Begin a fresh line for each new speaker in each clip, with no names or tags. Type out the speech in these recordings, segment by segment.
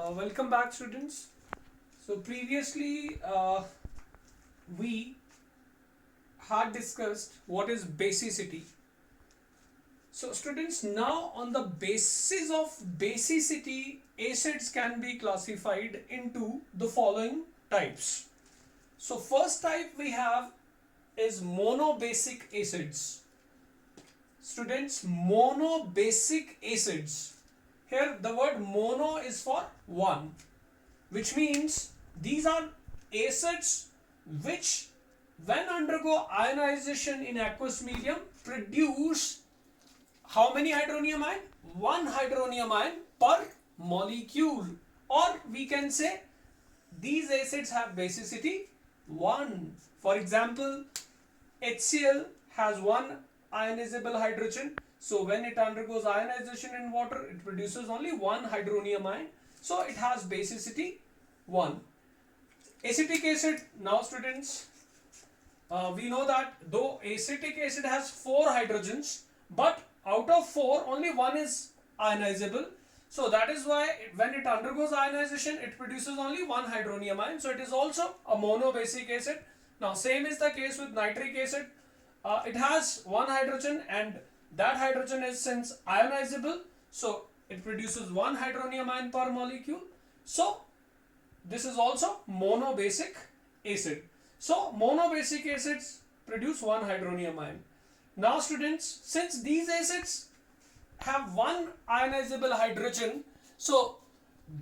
Welcome back, students. So previously we had discussed what is basicity. So students, now on the basis of basicity, acids can be classified into the following types. So first type we have is monobasic acids. Students, monobasic acids. Here the word mono is for one, which means these are acids which, when undergo ionization in aqueous medium, produce how many hydronium ion? One hydronium ion per molecule. Or we can say these acids have basicity 1. For example, HCl has one ionizable hydrogen. So when it undergoes ionization in water, it produces only one hydronium ion. So it has basicity 1. Acetic acid, now students, we know that though acetic acid has 4 hydrogens, but out of 4, only one is ionizable. So that is why when it undergoes ionization, it produces only one hydronium ion. So it is also a monobasic acid. Now same is the case with nitric acid. It has one hydrogen, and that hydrogen is since ionizable, so it produces one hydronium ion per molecule. So this is also monobasic acid. So monobasic acids produce one hydronium ion. Now students, since these acids have one ionizable hydrogen, so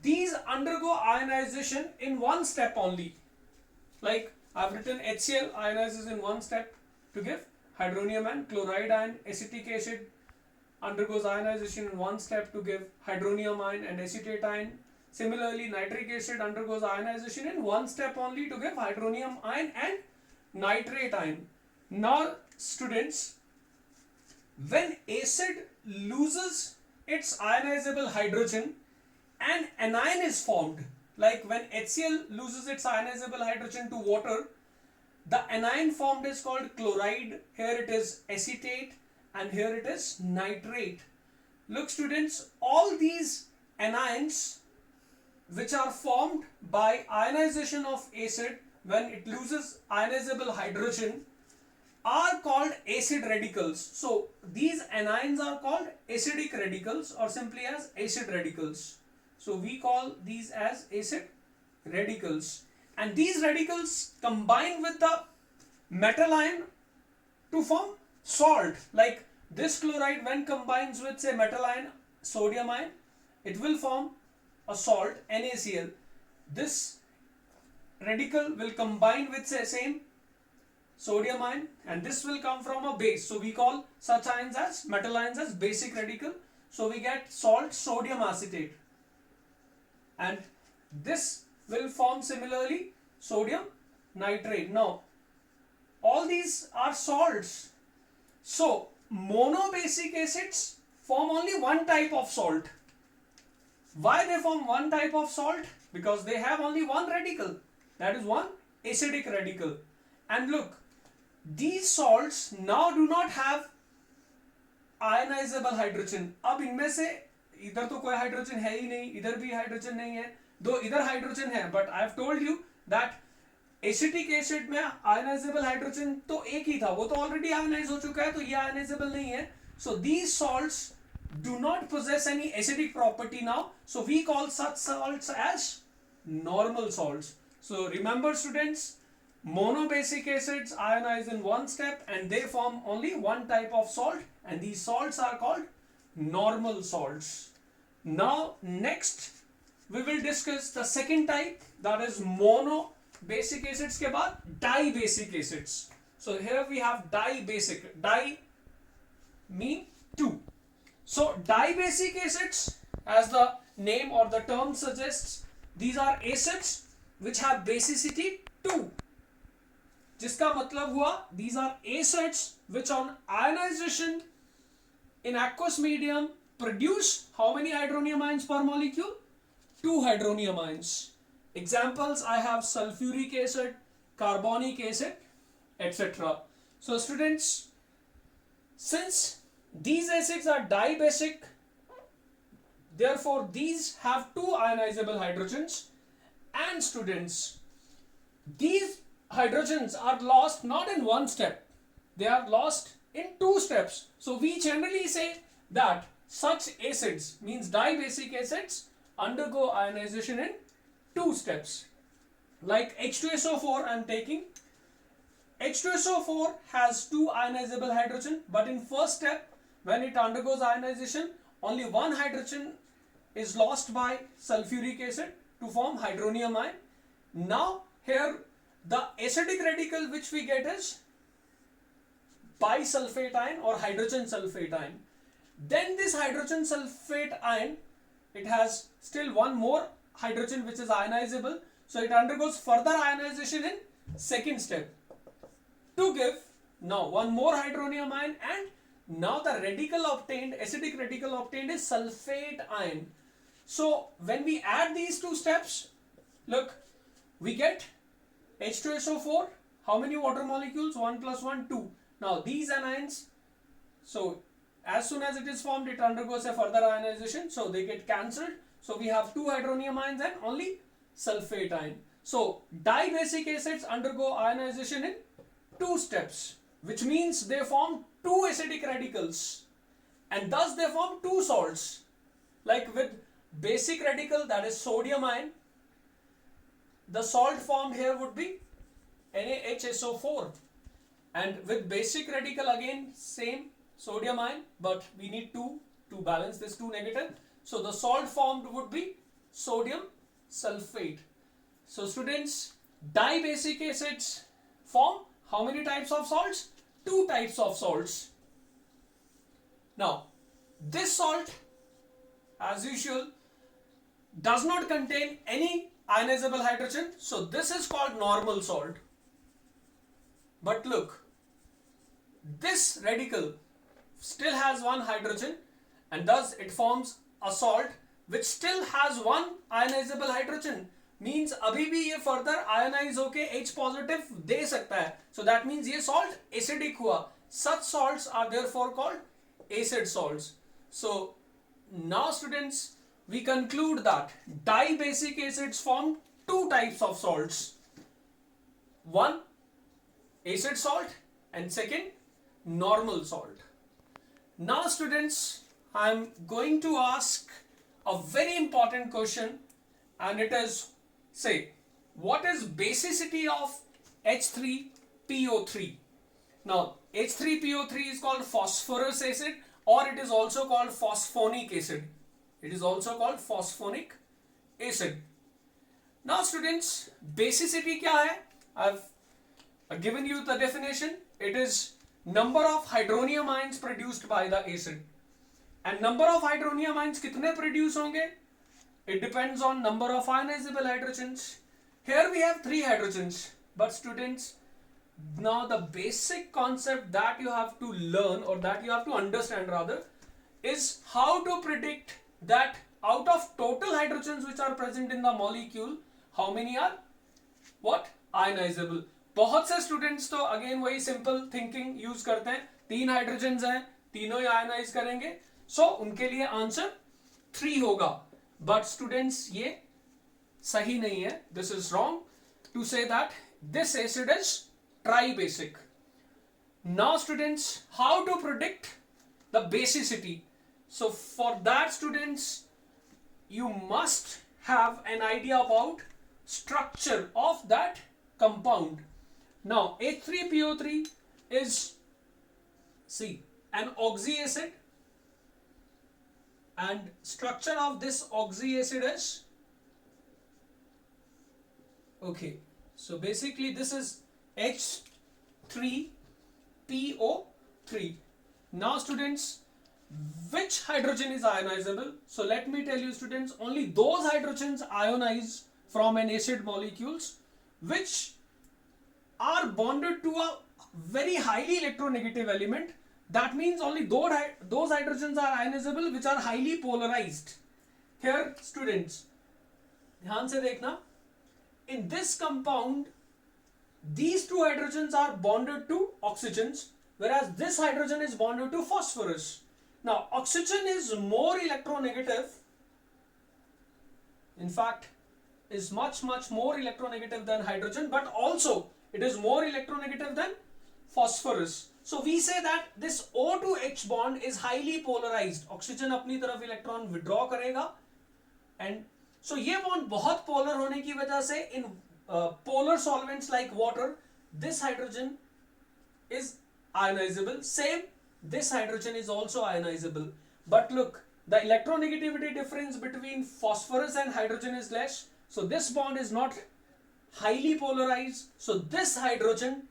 these undergo ionization in one step only. Like I've written HCl ionizes in one step to give hydronium ion. Chloride ion, acetic acid undergoes ionization in one step to give hydronium ion and acetate ion. Similarly, nitric acid undergoes ionization in one step only to give hydronium ion and nitrate ion. Now students, when acid loses its ionizable hydrogen, an anion is formed. Like when HCl loses its ionizable hydrogen to water, the anion formed is called chloride. Here it is acetate, and here it is nitrate. Look students, all these anions which are formed by ionization of acid when it loses ionizable hydrogen are called acid radicals. So these anions are called acidic radicals, or simply as acid radicals. So we call these as acid radicals. And these radicals combine with the metal ion to form salt. Like this chloride, when combines with say metal ion, sodium ion, it will form a salt, NaCl. This radical will combine with say same sodium ion, and this will come from a base. So we call such ions as metal ions as basic radical. So we get salt sodium acetate, and this will form similarly sodium nitrate. Now all these are salts. So monobasic acids form only one type of salt. Why they form one type of salt? Because they have only one radical, that is one acidic radical. And look, these salts now do not have ionizable hydrogen. अब इनमें से इधर तो कोई hydrogen है ही नहीं, इधर भी हाइड्रोजन नहीं है, दो इधर हाइड्रोजन है, but I have told you that acetic acid में आयनाइजेबल हाइड्रोजन तो एक ही था, वो तो ऑलरेडी आयनाइज हो चुका है, तो ये आयनाइजेबल नहीं है. So these salts do not possess any acidic property now, so we call such salts as normal salts. So remember students, monobasic acids ionize in one step and they form only one type of salt, and these salts are called normal salts. Now next we will discuss the second type, that is monobasic acids के बाद dibasic acids. So here we have dibasic, di mean two. So dibasic acids, as the name or the term suggests, these are acids which have basicity 2. जिसका मतलब हुआ these are acids which on ionization in aqueous medium produce how many hydronium ions per molecule? 2 hydronium ions. Examples, I have sulfuric acid, carbonic acid, etc. So students, since these acids are dibasic, Therefore, these have two ionizable hydrogens. And students, these hydrogens are lost not in one step, they are lost in two steps. So we generally say that such acids, means dibasic acids, undergo ionization in two steps. Like H2SO4 I am taking. H2SO4 has two ionizable hydrogen, but in first step when it undergoes ionization, only one hydrogen is lost by sulfuric acid to form hydronium ion. Now here the acidic radical which we get is bisulfate ion or hydrogen sulfate ion. Then this hydrogen sulfate ion, it has still one more hydrogen which is ionizable, so it undergoes further ionization in second step to give now one more hydronium ion, and now the radical obtained, acidic radical obtained, is sulfate ion. So when we add these two steps, look, we get H2SO4. How many water molecules? 1 plus 1, 2. Now these anions, so as soon as it is formed, it undergoes a further ionization, so they get cancelled. So we have two hydronium ions and only sulfate ion. So dibasic acids undergo ionization in two steps, which means they form two acidic radicals, and thus they form two salts. Like with basic radical, that is sodium ion, the salt formed here would be NaHSO4, and with basic radical again same sodium ion, but we need two to balance this two negative, so the salt formed would be sodium sulfate. So students, dibasic acids form how many types of salts? Two types of salts. Now this salt, as usual, does not contain any ionizable hydrogen, so this is called normal salt. But look, this radical still has one hydrogen, and thus it forms a salt which still has one ionizable hydrogen. Means अभी भी ये further ionize होके H positive दे सकता है. So that means ये salt acidic हुआ. Such salts are therefore called acid salts. So now students, we conclude that dibasic acids form two types of salts. One, acid salt, and second, normal salt. Now students, I am going to ask a very important question, and it is, say, what is basicity of H3PO3? Now H3PO3 is called phosphorus acid, or it is also called phosphonic acid. It is also called phosphonic acid. Now students, basicity क्या है? I've given you the definition. It is number of hydronium ions produced by the acid. And number of hydronium ions कितने produce होंगे? It depends on number of ionizable hydrogens. Here we have 3 hydrogens. But students, now the basic concept that you have to learn, or that you have to understand rather, is how to predict that out of total hydrogens which are present in the molecule, how many are what? Ionizable. बहुत से students तो again वही simple thinking use करते हैं. 3 hydrogens हैं, तीनों ही ionize करेंगे, so उनके लिए answer 3 होगा. But students, ये सही नहीं है. This is wrong to say that this acid is tribasic. Now students, how to predict the basicity? So for that students, you must have an idea about structure of that compound. Now H3PO3 is, see, an oxy acid, and structure of this oxy acid is, okay, so basically this is H3PO3. Now students, which hydrogen is ionizable? So let me tell you students, only those hydrogens ionize from an acid molecules which are bonded to a very highly electronegative element. That means only those hydrogens are ionizable which are highly polarized. Here students, ध्यान से देखना, in this compound these two hydrogens are bonded to oxygens, whereas this hydrogen is bonded to phosphorus. Now oxygen is more electronegative in fact is much more electronegative than hydrogen, but also it is more electronegative than phosphorus. So we say that this O to H bond is highly polarized. Oxygen अपनी तरफ electron withdraw करेगा, and so ये bond बहुत polar होने की वजह से in polar solvents like water, this hydrogen is ionizable. Same, this hydrogen is also ionizable. But look, the electronegativity difference between phosphorus and hydrogen is less. So this bond is not highly polarized. So this hydrogen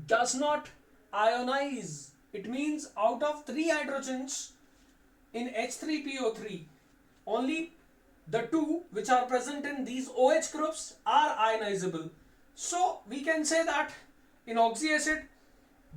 does not ionize. It means out of 3 hydrogens in H3PO3, only the 2 which are present in these OH groups are ionizable. So we can say that in oxyacid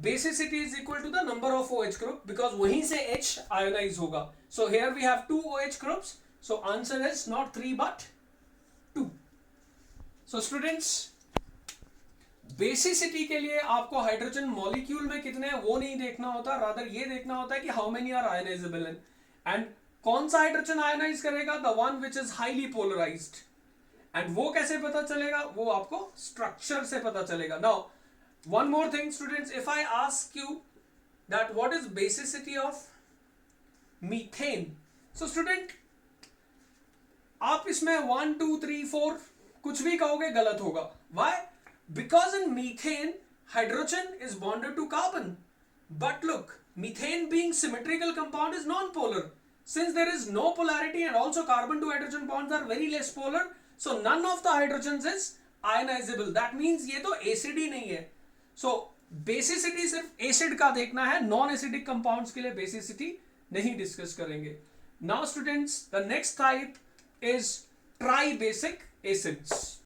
basicity is equal to the number of OH group, because वहीं से H ionize होगा. So here we have 2 OH groups. So answer is not 3 but 2. So students, basicity के लिए आपको hydrogen molecule में कितने हैं वो नहीं देखना होता, रादर ये देखना होता है कि how many are ionisable and कौन सा हाइड्रोजन आयनाइज करेगा, the one which is highly polarised. And वो कैसे पता चलेगा, वो आपको स्ट्रक्चर से पता चलेगा. Now one more thing students, if I ask you that what is basicity of methane, so student आप इसमें 1 2 3 4 कुछ भी कहोगे गलत होगा. Why? Because in methane, hydrogen is bonded to carbon. But look, methane being symmetrical compound is non-polar. Since there is no polarity and also carbon to hydrogen bonds are very less polar, so none of the hydrogens is ionizable. That means ये तो acid ही नहीं है. So basicity सिर्फ acid का देखना है, non-acidic compounds के लिए basicity नहीं discuss करेंगे. Now students, the next type is tribasic acids.